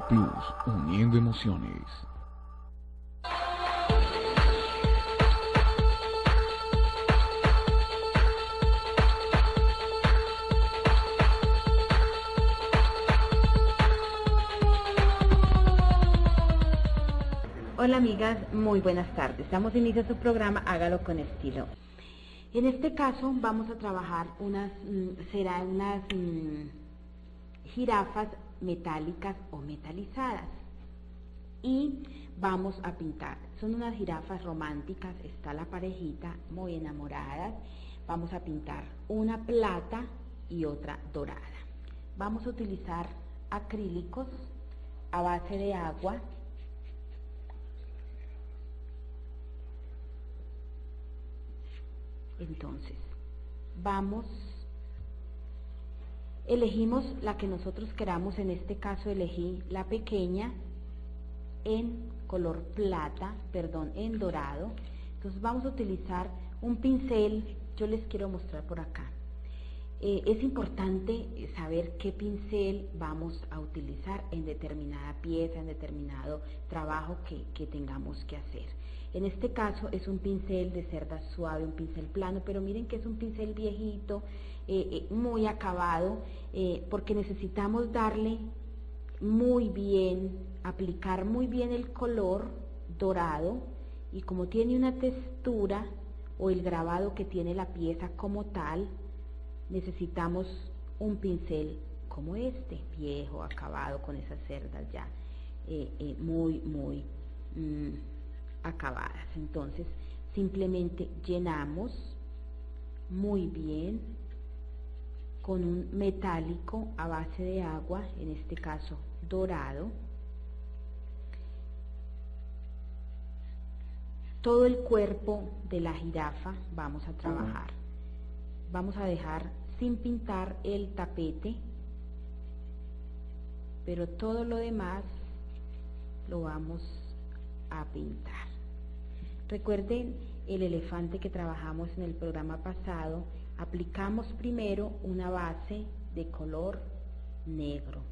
Plus, uniendo emociones. Hola amigas, muy buenas tardes. Damos inicio a su programa Hágalo con Estilo. En este caso vamos a trabajar unas jirafas metálicas o metalizadas y vamos a pintar. Son unas jirafas románticas, está la parejita muy enamoradas. Vamos a pintar una plata y otra dorada. Vamos a utilizar acrílicos a base de agua. Entonces, elegimos la que nosotros queramos. En este caso elegí la pequeña en color plata, en dorado. Entonces vamos a utilizar un pincel, yo les quiero mostrar por acá. Es importante saber qué pincel vamos a utilizar en determinada pieza, en determinado trabajo que tengamos que hacer. En este caso es un pincel de cerda suave, un pincel plano, pero miren que es un pincel viejito, muy acabado, porque necesitamos darle muy bien, aplicar muy bien el color dorado, y como tiene una textura o el grabado que tiene la pieza como tal, necesitamos un pincel como este, viejo, acabado, con esas cerdas ya muy acabadas. Entonces simplemente llenamos muy bien con un metálico a base de agua, en este caso dorado, todo el cuerpo de la jirafa. Vamos a trabajar, vamos a dejar sin pintar el tapete, pero todo lo demás lo vamos a pintar. Recuerden el elefante que trabajamos en el programa pasado. Aplicamos primero una base de color negro,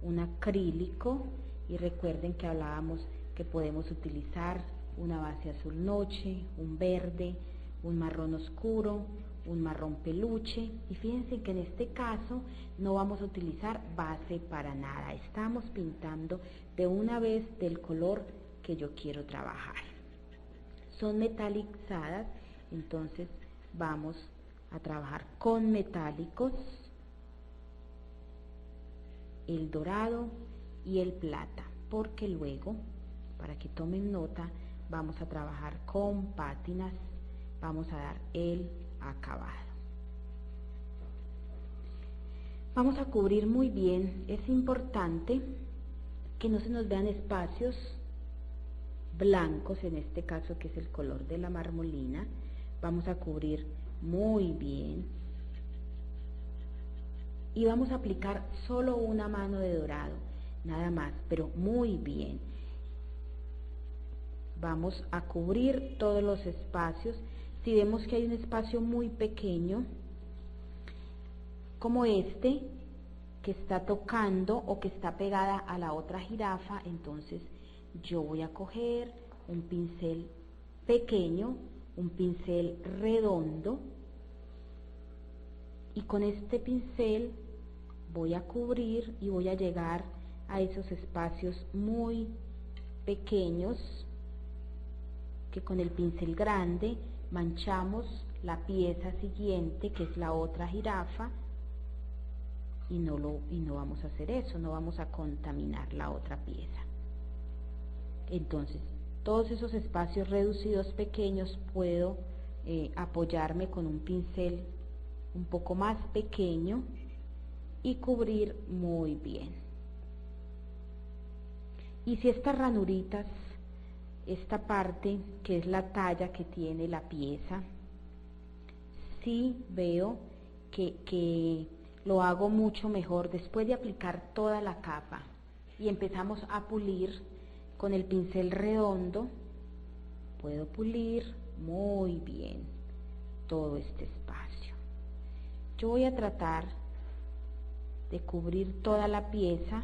un acrílico, y recuerden que hablábamos que podemos utilizar una base azul noche, un verde, un marrón oscuro, un marrón peluche, y fíjense que en este caso no vamos a utilizar base para nada, estamos pintando de una vez del color que yo quiero trabajar. Son metalizadas, entonces vamos a trabajar con metálicos, el dorado y el plata, porque luego, para que tomen nota, vamos a trabajar con pátinas, vamos a dar el acabado. Vamos a cubrir muy bien, es importante que no se nos vean espacios blancos, en este caso que es el color de la marmolina. Vamos a cubrir muy bien y vamos a aplicar solo una mano de dorado, nada más, pero muy bien. Vamos a cubrir todos los espacios. Si vemos que hay un espacio muy pequeño, como este, que está tocando o que está pegada a la otra jirafa, entonces yo voy a coger un pincel pequeño, un pincel redondo, y con este pincel voy a cubrir y voy a llegar a esos espacios muy pequeños que con el pincel grande manchamos la pieza siguiente, que es la otra jirafa, y no vamos a hacer eso, no vamos a contaminar la otra pieza. Entonces, todos esos espacios reducidos pequeños puedo apoyarme con un pincel un poco más pequeño y cubrir muy bien. Y si estas ranuritas, esta parte que es la talla que tiene la pieza, sí veo que lo hago mucho mejor después de aplicar toda la capa y empezamos a pulir con el pincel redondo. Puedo pulir muy bien todo este espacio. Yo voy a tratar de cubrir toda la pieza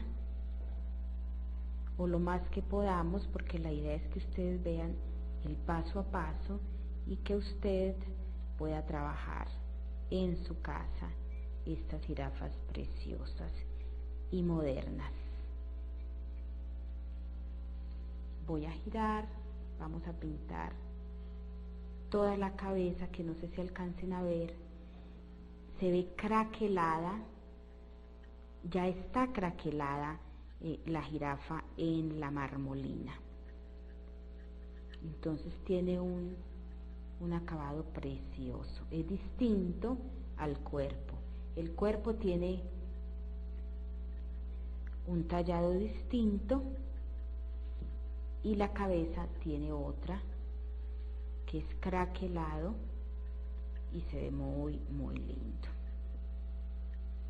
o lo más que podamos, porque la idea es que ustedes vean el paso a paso y que usted pueda trabajar en su casa estas jirafas preciosas y modernas. Voy a girar, vamos a pintar toda la cabeza, que no sé si alcancen a ver, se ve craquelada, ya está craquelada la jirafa en la marmolina. Entonces tiene un acabado precioso, es distinto al cuerpo. El cuerpo tiene un tallado distinto y la cabeza tiene otra, que es craquelado y se ve muy lindo.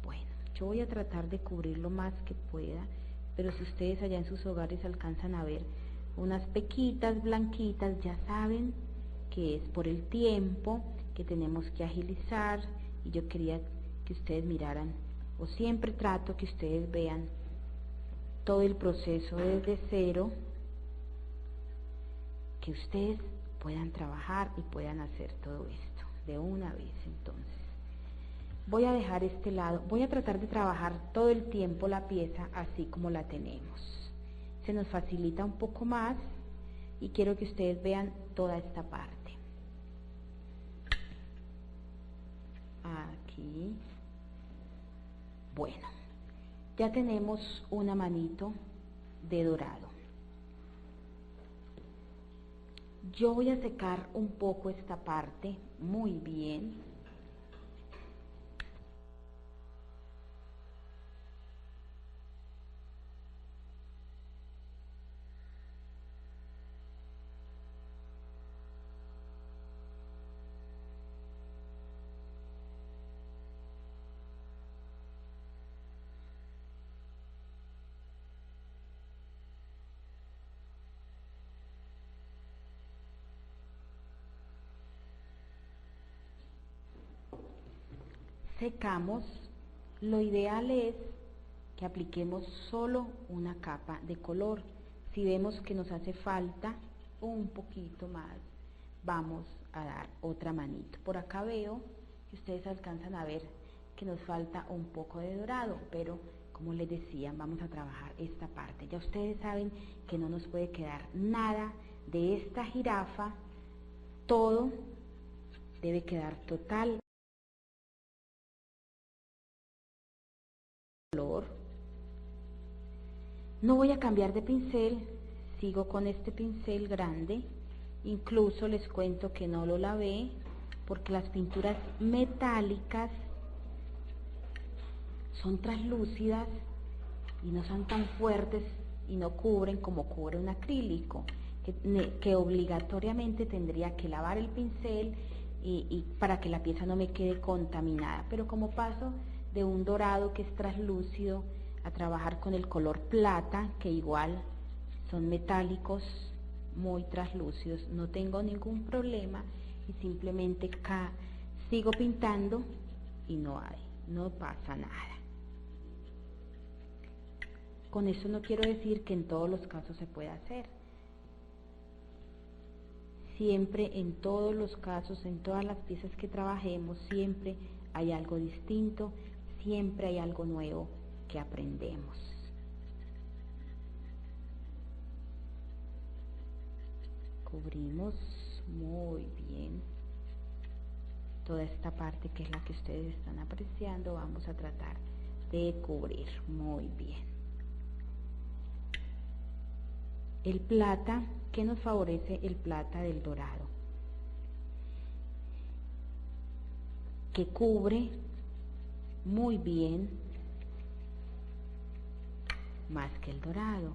Bueno, yo voy a tratar de cubrir lo más que pueda, pero si ustedes allá en sus hogares alcanzan a ver unas pequitas blanquitas, ya saben que es por el tiempo que tenemos que agilizar, y yo quería que ustedes miraran, o siempre trato que ustedes vean todo el proceso desde cero, que ustedes puedan trabajar y puedan hacer todo esto de una vez. Entonces voy a dejar este lado, voy a tratar de trabajar todo el tiempo la pieza así como la tenemos, se nos facilita un poco más y quiero que ustedes vean toda esta parte. Aquí, bueno, ya tenemos una manito de dorado. Yo voy a secar un poco esta parte muy bien. Secamos, lo ideal es que apliquemos solo una capa de color. Si vemos que nos hace falta un poquito más, vamos a dar otra manito. Por acá veo que ustedes alcanzan a ver que nos falta un poco de dorado, pero como les decía, vamos a trabajar esta parte. Ya ustedes saben que no nos puede quedar nada de esta jirafa, todo debe quedar total color. No voy a cambiar de pincel, sigo con este pincel grande. Incluso les cuento que no lo lavé porque las pinturas metálicas son translúcidas y no son tan fuertes y no cubren como cubre un acrílico, que obligatoriamente tendría que lavar el pincel y para que la pieza no me quede contaminada. Pero como paso de un dorado que es translúcido a trabajar con el color plata, que igual son metálicos muy translúcidos, no tengo ningún problema y simplemente sigo pintando y no pasa nada. Con eso no quiero decir que en todos los casos se pueda hacer. Siempre, en todos los casos, en todas las piezas que trabajemos, siempre hay algo distinto, siempre hay algo nuevo que aprendemos. Cubrimos muy bien toda esta parte que es la que ustedes están apreciando. Vamos a tratar de cubrir muy bien. El plata, ¿qué nos favorece el plata del dorado? Que cubre muy bien más que el dorado.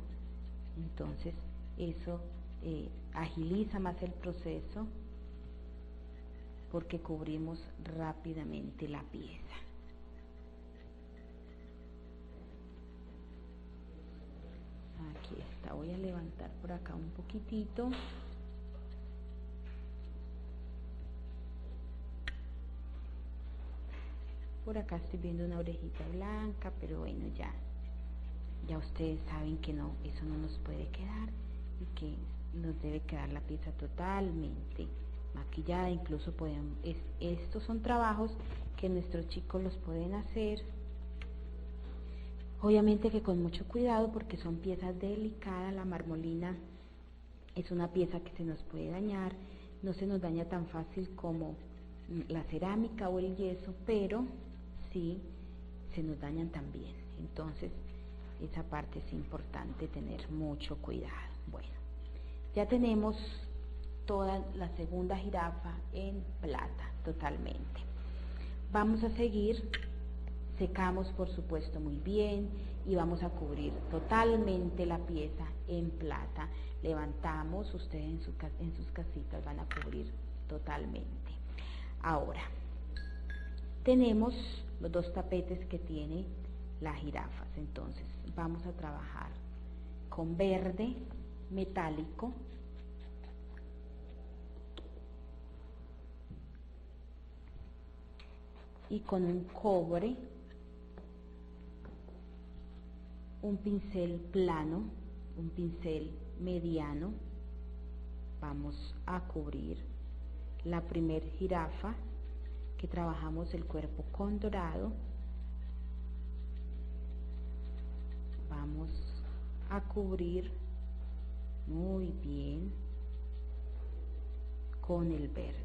Entonces eso agiliza más el proceso porque cubrimos rápidamente la pieza. Aquí está, voy a levantar por acá un poquitito. Por acá estoy viendo una orejita blanca, pero bueno, ya ya ustedes saben que no, eso no nos puede quedar y que nos debe quedar la pieza totalmente maquillada. Incluso estos son trabajos que nuestros chicos los pueden hacer, obviamente que con mucho cuidado, porque son piezas delicadas. La marmolina es una pieza que se nos puede dañar, no se nos daña tan fácil como la cerámica o el yeso, pero sí se nos dañan también. Entonces esa parte es importante tener mucho cuidado. Bueno, ya tenemos toda la segunda jirafa en plata totalmente. Vamos a seguir, secamos por supuesto muy bien y vamos a cubrir totalmente la pieza en plata. Levantamos, ustedes en sus casitas van a cubrir totalmente. Ahora tenemos los dos tapetes que tiene las jirafas, entonces vamos a trabajar con verde metálico, y con un cobre, un pincel plano, un pincel mediano. Vamos a cubrir la primer jirafa, que trabajamos el cuerpo con dorado. Vamos a cubrir muy bien con el verde.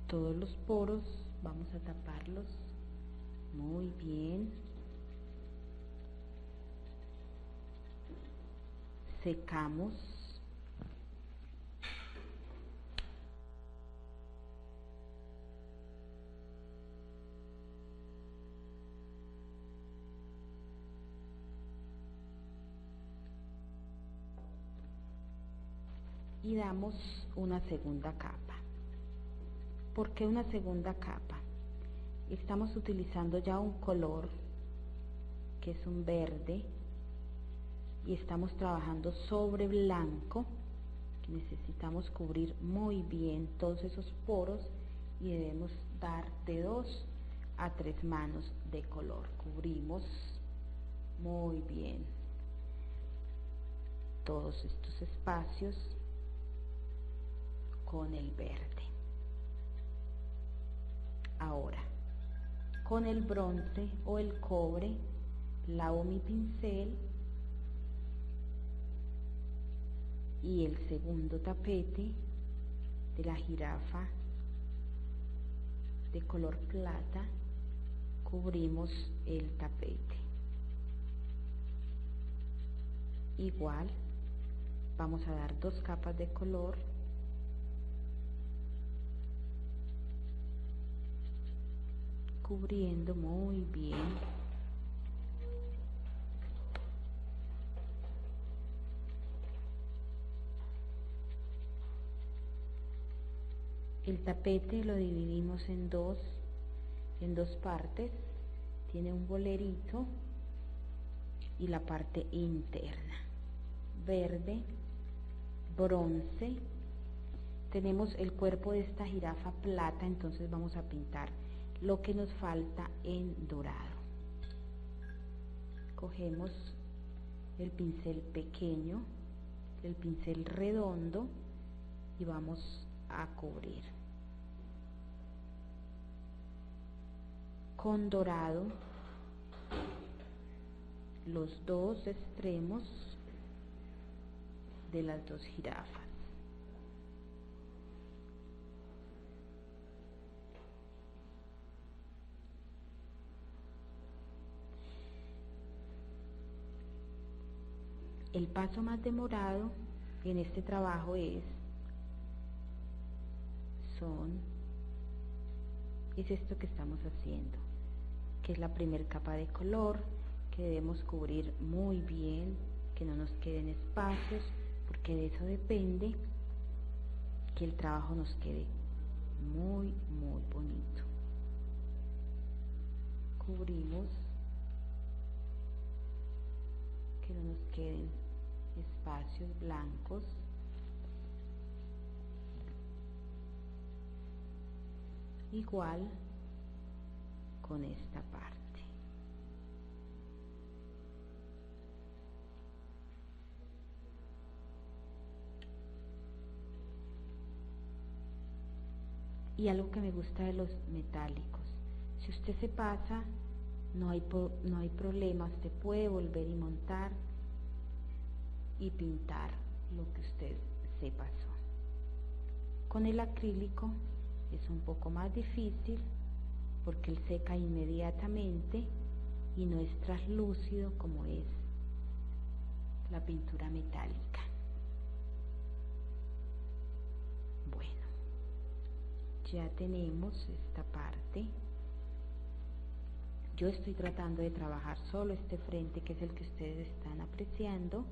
Todos los poros vamos a taparlos muy bien. Secamos. Y damos una segunda capa. ¿Por qué una segunda capa? Estamos utilizando ya un color que es un verde y estamos trabajando sobre blanco, que necesitamos cubrir muy bien todos esos poros, y debemos dar de 2 a 3 manos de color. Cubrimos muy bien todos estos espacios con el verde. Ahora, con el bronce o el cobre, lavo mi pincel y el segundo tapete de la jirafa de color plata, cubrimos el tapete. Igual, vamos a dar 2 capas de color, cubriendo muy bien el tapete. Lo dividimos en dos partes. Tiene un bolerito y la parte interna, verde, bronce. Tenemos el cuerpo de esta jirafa plata, entonces vamos a pintar lo que nos falta en dorado. Cogemos el pincel pequeño, el pincel redondo, y vamos a cubrir con dorado los dos extremos de las dos jirafas. El paso más demorado en este trabajo es esto que estamos haciendo, que es la primera capa de color, que debemos cubrir muy bien, que no nos queden espacios, porque de eso depende que el trabajo nos quede muy bonito. Cubrimos, que no nos queden espacios blancos. igual con esta parte. Y algo que me gusta de los metálicos, si usted se pasa, no hay problema, usted puede volver y montar y pintar lo que usted se pasó. Con el acrílico es un poco más difícil porque él seca inmediatamente y no es traslúcido como es la pintura metálica. Bueno, ya tenemos esta parte. Yo estoy tratando de trabajar solo este frente, que es el que ustedes están apreciando,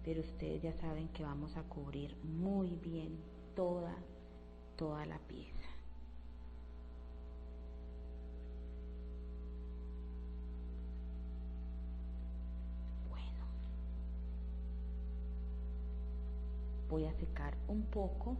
pero ustedes ya saben que vamos a cubrir muy bien toda la pieza. Bueno, voy a secar un poco.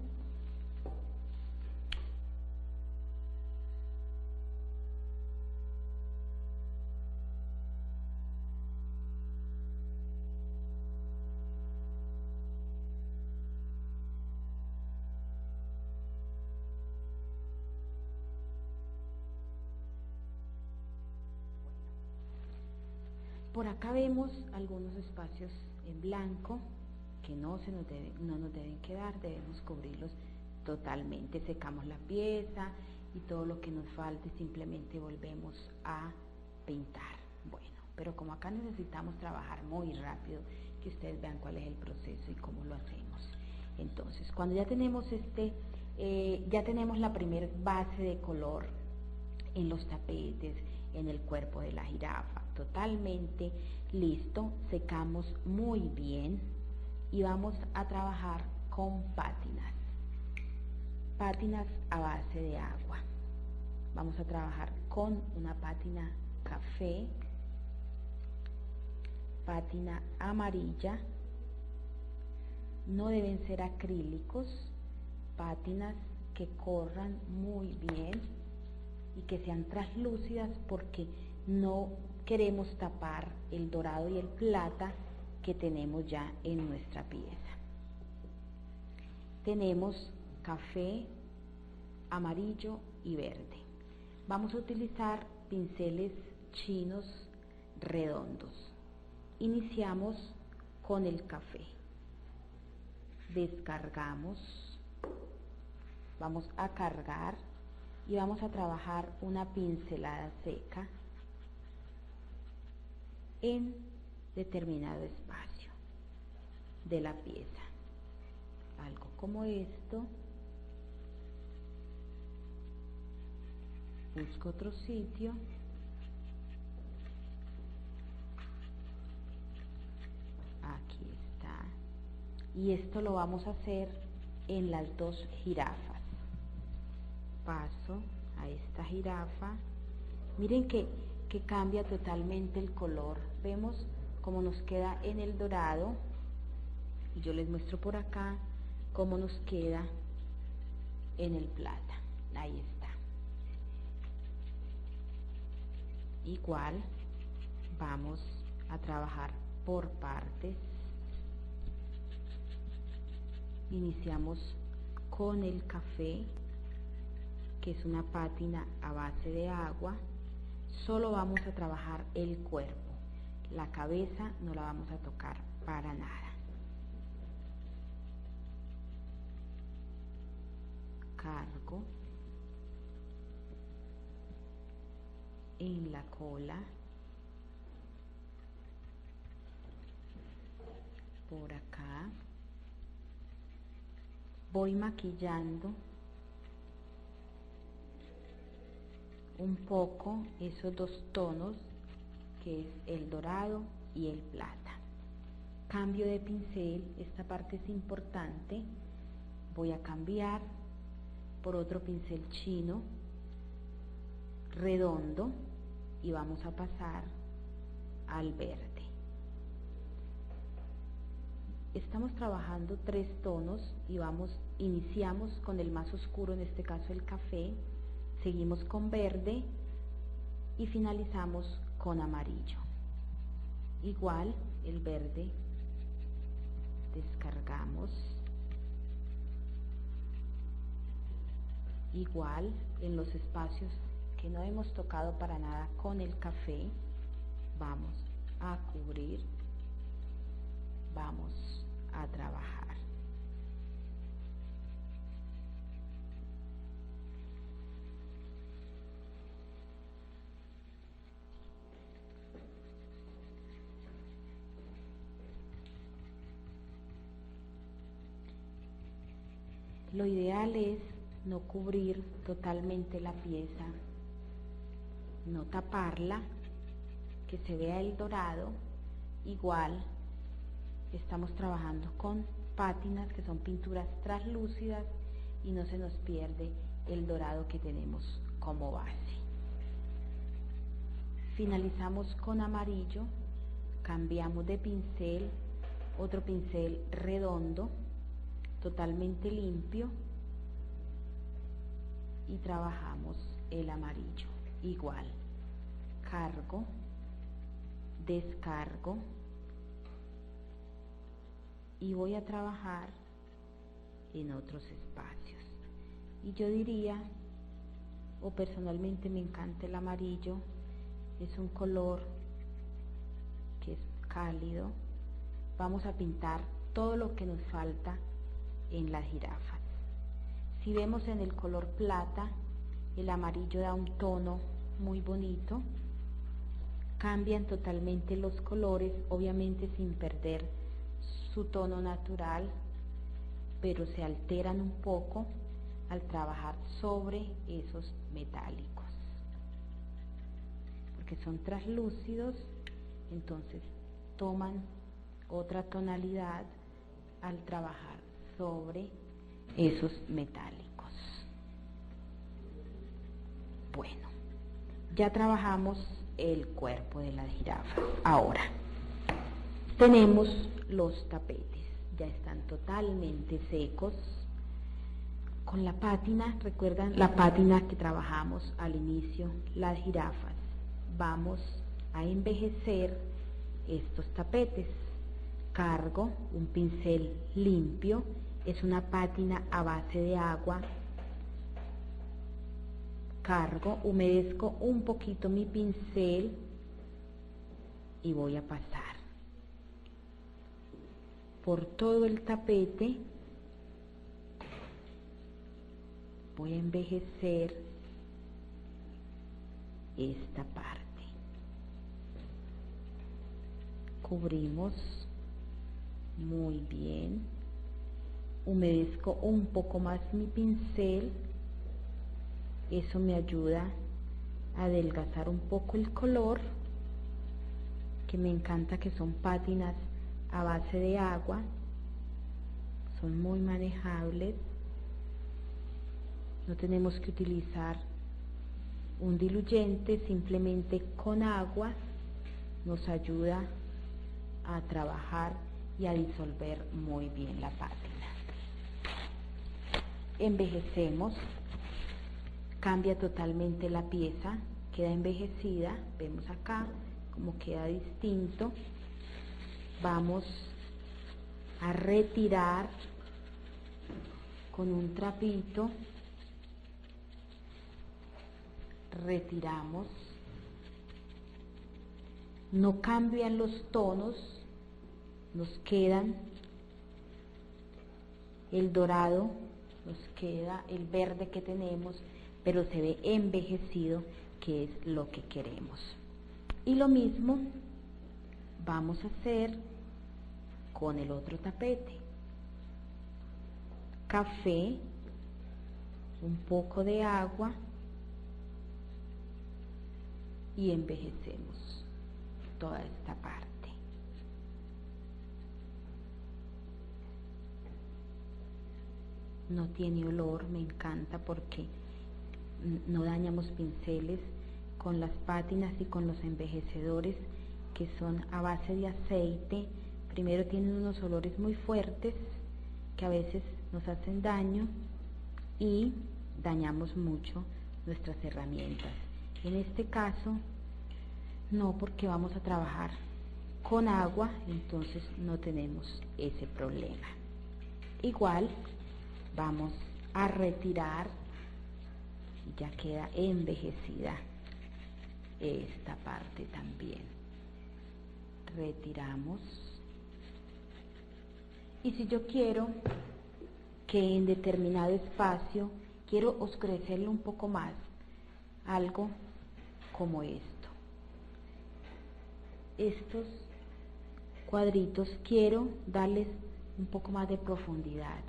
Por acá vemos algunos espacios en blanco que no nos deben quedar, debemos cubrirlos totalmente. Secamos la pieza y todo lo que nos falte simplemente volvemos a pintar. Bueno, pero como acá necesitamos trabajar muy rápido, que ustedes vean cuál es el proceso y cómo lo hacemos. Entonces, cuando ya tenemos ya tenemos la primer base de color en los tapetes, en el cuerpo de la jirafa, totalmente listo, secamos muy bien y vamos a trabajar con pátinas a base de agua. Vamos a trabajar con una pátina café, pátina amarilla, no deben ser acrílicos, pátinas que corran muy bien y que sean translúcidas porque no queremos tapar el dorado y el plata que tenemos ya en nuestra pieza. Tenemos café, amarillo y verde. Vamos a utilizar pinceles chinos redondos. Iniciamos con el café. Descargamos, vamos a cargar y vamos a trabajar una pincelada seca en determinado espacio de la pieza, algo como esto. Busco otro sitio, aquí está, y esto lo vamos a hacer en las dos jirafas. Paso a esta jirafa, miren que cambia totalmente el color, vemos cómo nos queda en el dorado y yo les muestro por acá cómo nos queda en el plata. Ahí está. Igual vamos a trabajar por partes. Iniciamos con el café, que es una pátina a base de agua. Solo vamos a trabajar el cuerpo, la cabeza no la vamos a tocar para nada. Cargo en la cola, por acá, voy maquillando un poco esos dos tonos que es el dorado y el plata. Cambio de pincel, esta parte es importante, voy a cambiar por otro pincel chino redondo y vamos a pasar al verde. estamos trabajando 3 tonos y iniciamos con el más oscuro, en este caso el café, seguimos con verde y finalizamos con amarillo. Igual el verde, descargamos, igual en los espacios que no hemos tocado para nada con el café, vamos a cubrir, vamos a trabajar. Lo ideal es no cubrir totalmente la pieza, no taparla, que se vea el dorado. Igual estamos trabajando con pátinas, que son pinturas translúcidas, y no se nos pierde el dorado que tenemos como base. Finalizamos con amarillo, cambiamos de pincel, otro pincel redondo, totalmente limpio, y trabajamos el amarillo. Igual, cargo, descargo, y voy a trabajar en otros espacios. Y yo diría, o personalmente me encanta el amarillo, es un color que es cálido. Vamos a pintar todo lo que nos falta en las jirafas. Si vemos en el color plata, el amarillo da un tono muy bonito, cambian totalmente los colores, obviamente sin perder su tono natural, pero se alteran un poco al trabajar sobre esos metálicos, porque son translúcidos, entonces toman otra tonalidad al trabajar sobre esos metálicos. Bueno, ya trabajamos el cuerpo de la jirafa. Ahora tenemos los tapetes, ya están totalmente secos. Con la pátina, ¿recuerdan la pátina que trabajamos al inicio? Las jirafas. Vamos a envejecer estos tapetes. Cargo un pincel limpio, es una pátina a base de agua. Cargo, humedezco un poquito mi pincel y voy a pasar por todo el tapete. Voy a envejecer esta parte. Cubrimos muy bien. Humedezco un poco más mi pincel. Eso me ayuda a adelgazar un poco el color, que me encanta, que son pátinas a base de agua, son muy manejables. No tenemos que utilizar un diluyente, simplemente con agua nos ayuda a trabajar y a disolver muy bien la pátina. Envejecemos, cambia totalmente la pieza, queda envejecida, vemos acá cómo queda distinto. Vamos a retirar con un trapito, retiramos, no cambian los tonos, nos quedan el dorado, nos queda el verde que tenemos, pero se ve envejecido, que es lo que queremos. Y lo mismo vamos a hacer con el otro tapete. Café, un poco de agua y envejecemos toda esta parte. No tiene olor, me encanta porque no dañamos pinceles con las pátinas y con los envejecedores, que son a base de aceite, Primero tienen unos olores muy fuertes que a veces nos hacen daño y dañamos mucho nuestras herramientas. En este caso no, porque vamos a trabajar con agua, entonces no tenemos ese problema. Igual vamos a retirar, ya queda envejecida esta parte también. Retiramos. Y si yo quiero que en determinado espacio quiero oscurecerlo un poco más, algo como esto. Estos cuadritos quiero darles un poco más de profundidad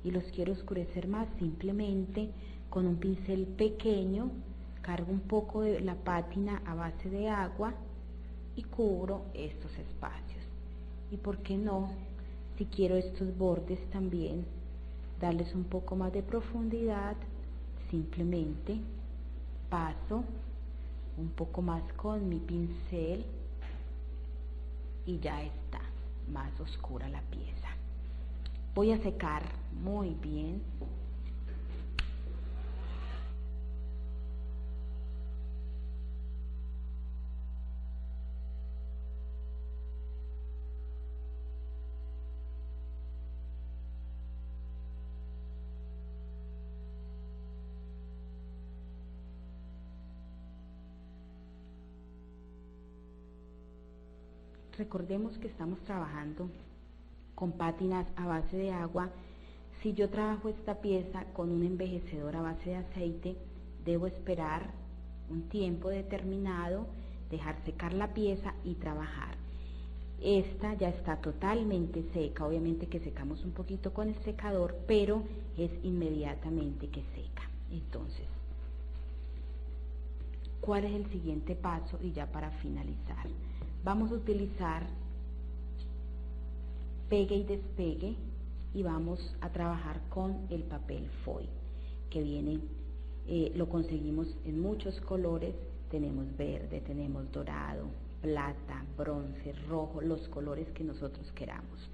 y los quiero oscurecer más, simplemente con un pincel pequeño cargo un poco de la pátina a base de agua y cubro estos espacios. Y por qué no, si quiero estos bordes también darles un poco más de profundidad, simplemente paso un poco más con mi pincel y ya está más oscura la pieza. Voy a secar muy bien. Recordemos que estamos trabajando con pátinas a base de agua. Si yo trabajo esta pieza con un envejecedor a base de aceite, debo esperar un tiempo determinado, dejar secar la pieza y trabajar. Esta ya está totalmente seca, obviamente que secamos un poquito con el secador, pero es inmediatamente que seca. Entonces, ¿cuál es el siguiente paso? Y ya para finalizar, vamos a utilizar pegue y despegue y vamos a trabajar con el papel foil que viene, lo conseguimos en muchos colores. Tenemos verde, tenemos dorado, plata, bronce, rojo, los colores que nosotros queramos.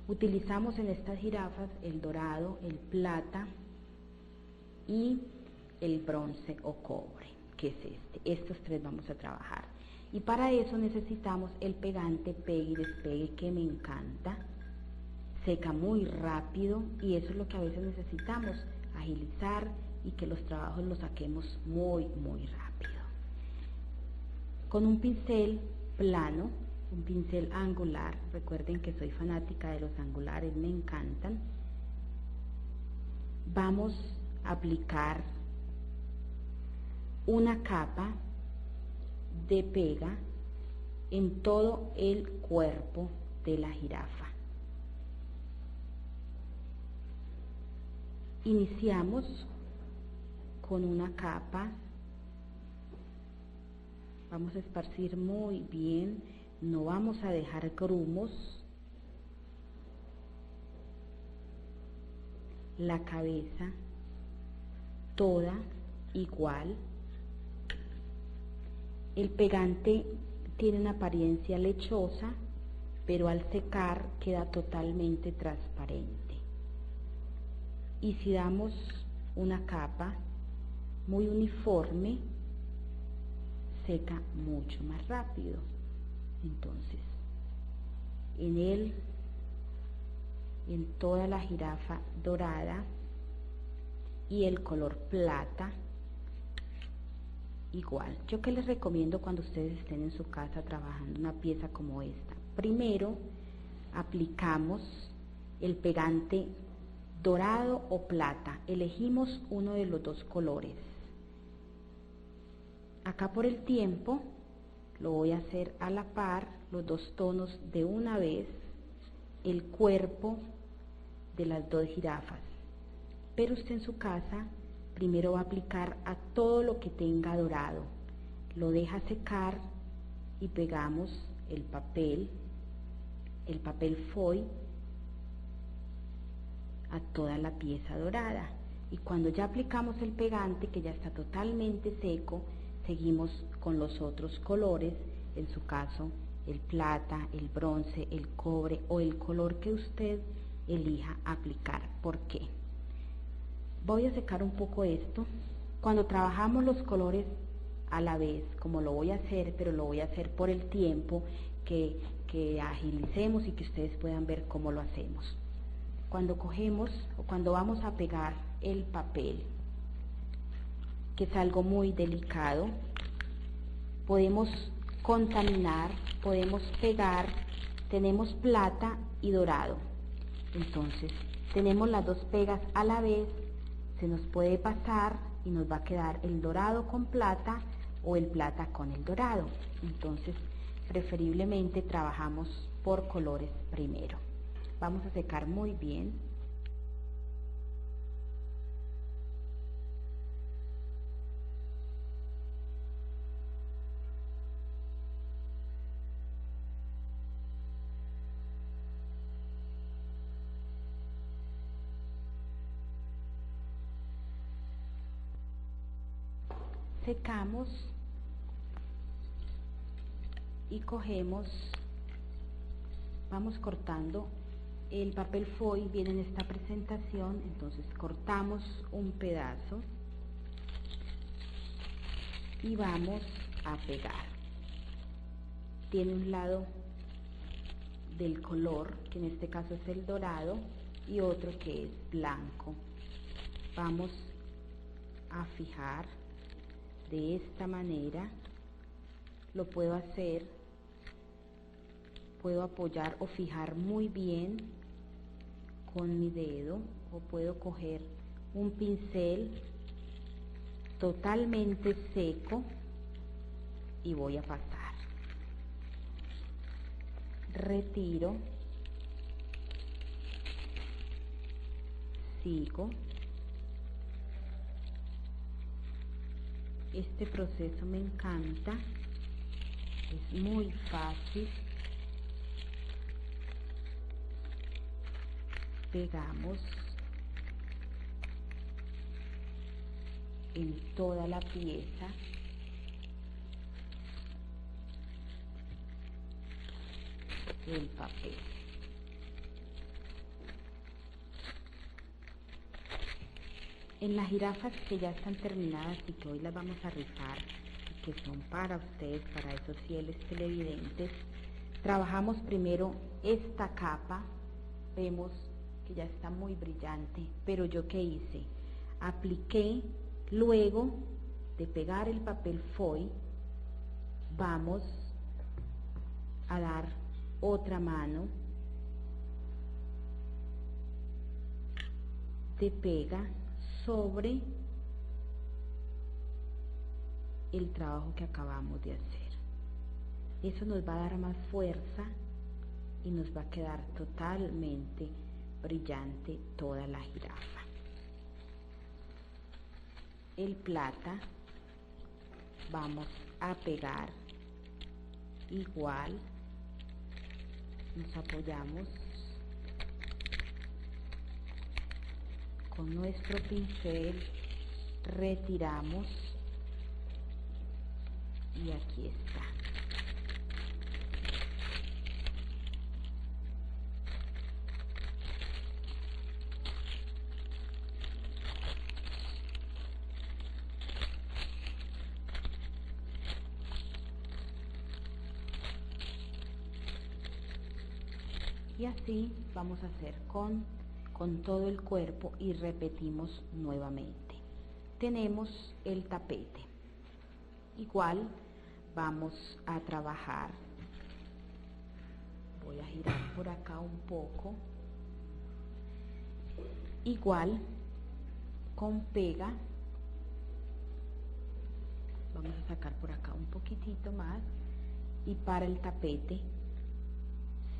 Utilizamos en estas jirafas el dorado, el plata y el bronce o cobre, que es estos tres vamos a trabajar. Y para eso necesitamos el pegante pegue y despegue, que me encanta, seca muy rápido y eso es lo que a veces necesitamos, agilizar y que los trabajos los saquemos muy rápido. Con un pincel plano, un pincel angular, recuerden que soy fanática de los angulares, me encantan, vamos a aplicar una capa de pega en todo el cuerpo de la jirafa. Iniciamos con una capa, vamos a esparcir muy bien, no vamos a dejar grumos, la cabeza toda igual. El pegante tiene una apariencia lechosa, pero al secar queda totalmente transparente. Y si damos una capa muy uniforme, seca mucho más rápido. Entonces, en toda la jirafa dorada y el color plata, igual. Yo que les recomiendo cuando ustedes estén en su casa trabajando una pieza como esta, primero aplicamos el pegante dorado o plata, elegimos uno de los dos colores. Acá por el tiempo lo voy a hacer a la par, los dos tonos de una vez, el cuerpo de las dos jirafas, pero usted en su casa primero va a aplicar a todo lo que tenga dorado, lo deja secar y pegamos el papel foil a toda la pieza dorada. Y cuando ya aplicamos el pegante, que ya está totalmente seco, seguimos con los otros colores, en su caso el plata, el bronce, el cobre o el color que usted elija aplicar. ¿Por qué? Voy a secar un poco esto. Cuando trabajamos los colores a la vez, como lo voy a hacer, pero lo voy a hacer por el tiempo, que agilicemos y que ustedes puedan ver cómo lo hacemos. Cuando cogemos o cuando vamos a pegar el papel, que es algo muy delicado, podemos contaminar, podemos pegar, tenemos plata y dorado. Entonces, tenemos las dos pegas a la vez, se nos puede pasar y nos va a quedar el dorado con plata o el plata con el dorado. Entonces, preferiblemente trabajamos por colores primero. Vamos a secar muy bien. Secamos y cogemos, vamos cortando. El papel foil viene en esta presentación, entonces cortamos un pedazo y vamos a pegar. Tiene un lado del color, que en este caso es el dorado, y otro que es blanco. Vamos a fijar de esta manera. Lo puedo hacer, puedo apoyar o fijar muy bien con mi dedo, o puedo coger un pincel totalmente seco y voy a pasar. Retiro, sigo. Este proceso me encanta, es muy fácil. Pegamos en toda la pieza. El papel. En las jirafas que ya están terminadas y que hoy las vamos a rizar, y que son para ustedes, para esos fieles televidentes, trabajamos primero esta capa. Vemos que ya está muy brillante, pero yo ¿qué hice? Apliqué, luego de pegar el papel foil, vamos a dar otra mano de pega sobre el trabajo que acabamos de hacer. Eso nos va a dar más fuerza y nos va a quedar totalmente brillante toda la jirafa. El plata vamos a pegar igual, nos apoyamos con nuestro pincel, retiramos y aquí está. Y así vamos a hacer con todo el cuerpo y repetimos nuevamente. Tenemos el tapete. Igual vamos a trabajar. Voy a girar por acá un poco. Igual con pega. Vamos a sacar por acá un poquitito más. Y para el tapete,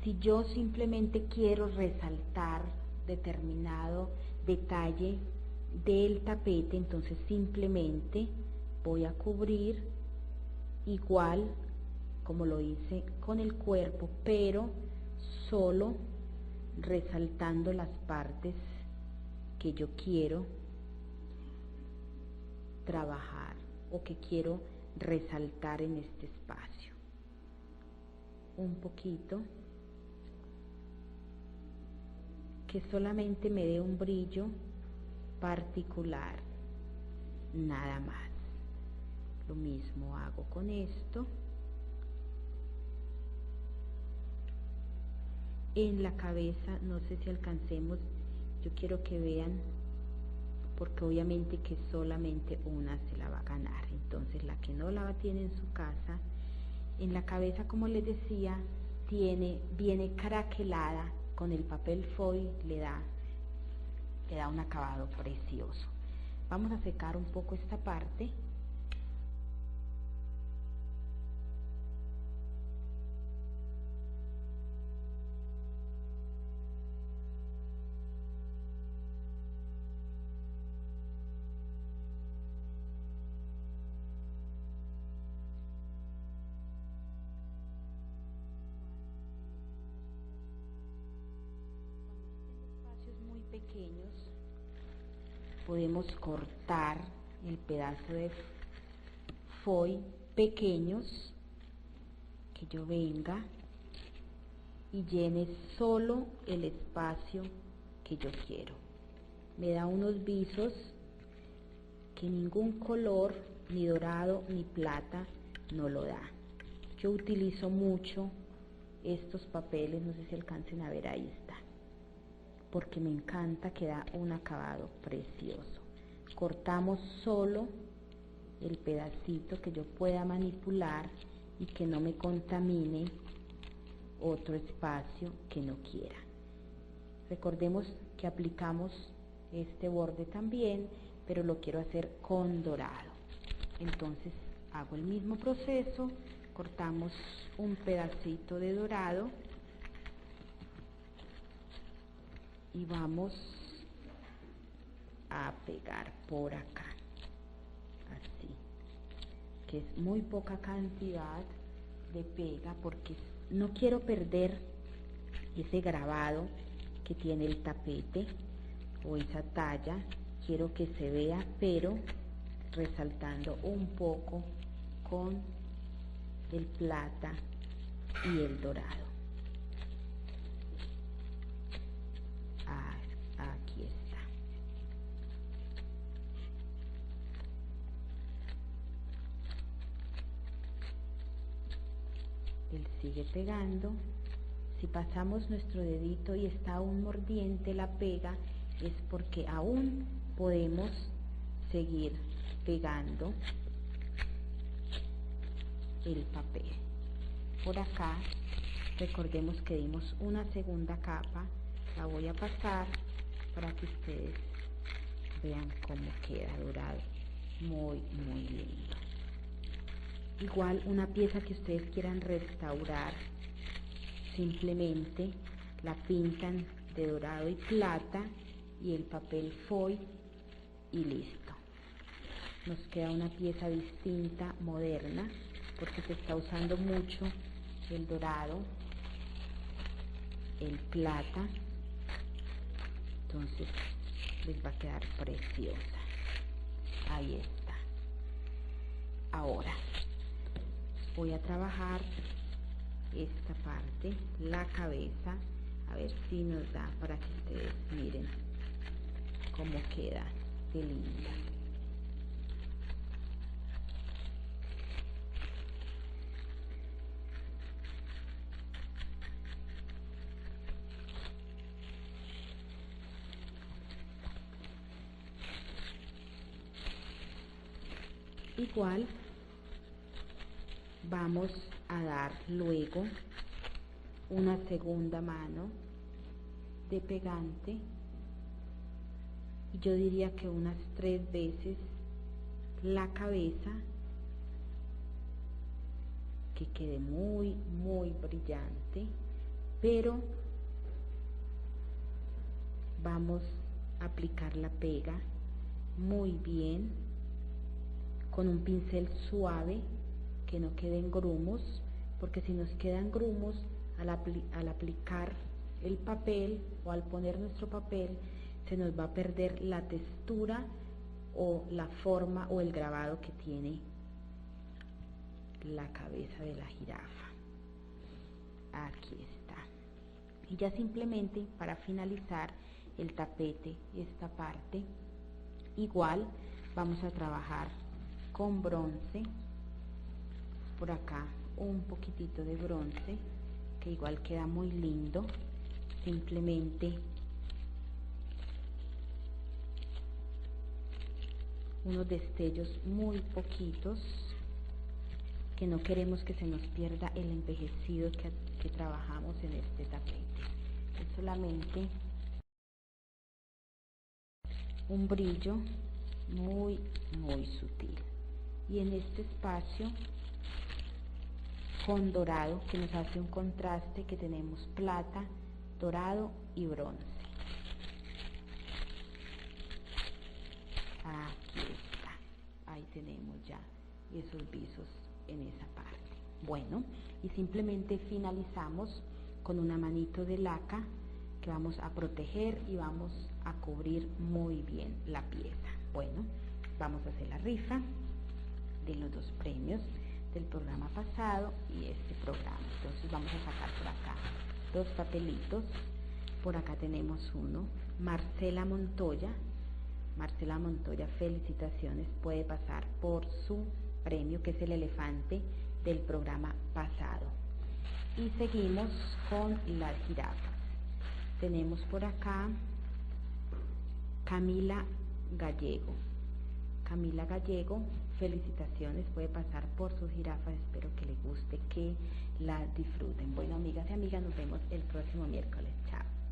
si yo simplemente quiero resaltar determinado detalle del tapete, entonces simplemente voy a cubrir igual como lo hice con el cuerpo, pero solo resaltando las partes que yo quiero trabajar o que quiero resaltar en este espacio. un poquito que solamente me dé un brillo particular, nada más. Lo mismo hago con esto. En la cabeza, no sé si alcancemos, yo quiero que vean, porque obviamente que solamente una se la va a ganar, entonces la que no la tiene en su casa, en la cabeza, como les decía, viene craquelada con el papel foil, le da un acabado precioso. Vamos a secar un poco esta parte. Pequeños, podemos cortar el pedazo de foil pequeños, que yo venga y llene solo el espacio que yo quiero. Me da unos visos que ningún color, ni dorado ni plata, no lo da. Yo utilizo mucho estos papeles, no sé si alcancen a ver, ahí está, porque me encanta que da un acabado precioso. Cortamos solo el pedacito que yo pueda manipular y que no me contamine otro espacio que no quiera. Recordemos que aplicamos este borde también, pero lo quiero hacer con dorado. Entonces hago el mismo proceso, cortamos un pedacito de dorado y vamos a pegar por acá, así, que es muy poca cantidad de pega, porque no quiero perder ese grabado que tiene el tapete o esa talla. Quiero que se vea, pero resaltando un poco con el plata y el dorado. Aquí está. Él sigue pegando. Si pasamos nuestro dedito y está aún mordiente la pega, es porque aún podemos seguir pegando el papel. Por acá, recordemos que dimos una segunda capa, la voy a pasar para que ustedes vean cómo queda dorado, muy lindo. Igual una pieza que ustedes quieran restaurar, simplemente la pintan de dorado y plata y el papel foil y listo. Nos queda una pieza distinta, moderna, porque se está usando mucho el dorado, el plata, entonces les va a quedar preciosa. Ahí está. Ahora voy a trabajar esta parte, la cabeza, a ver si nos da para que ustedes miren cómo queda de linda. Igual vamos a dar luego una segunda mano de pegante, y yo diría que unas 3 veces la cabeza, que quede muy brillante, pero vamos a aplicar la pega muy bien con un pincel suave, que no queden grumos, porque si nos quedan grumos al aplicar el papel o al poner nuestro papel, se nos va a perder la textura o la forma o el grabado que tiene la cabeza de la jirafa. Aquí está. Y ya simplemente para finalizar el tapete, esta parte, igual vamos a trabajar con bronce. Por acá un poquitito de bronce, que igual queda muy lindo. Simplemente unos destellos muy poquitos, que no queremos que se nos pierda el envejecido que trabajamos en este tapete. Es solamente un brillo muy sutil, y en este espacio con dorado, que nos hace un contraste, que tenemos plata, dorado y bronce. Aquí está, ahí tenemos ya esos visos en esa parte. Bueno, y simplemente finalizamos con una manito de laca que vamos a proteger y vamos a cubrir muy bien la pieza. Bueno, vamos a hacer la rifa de los 2 premios del programa pasado y este programa. Entonces vamos a sacar por acá 2 papelitos. Por acá tenemos uno, Marcela Montoya. Marcela Montoya, felicitaciones, puede pasar por su premio, que es el elefante del programa pasado. Y seguimos con las jirafas. Tenemos por acá Camila Gallego. Camila Gallego, felicitaciones, puede pasar por sus jirafas. Espero que les guste, que la disfruten. Bueno, amigas y amigas, nos vemos el próximo miércoles. Chao.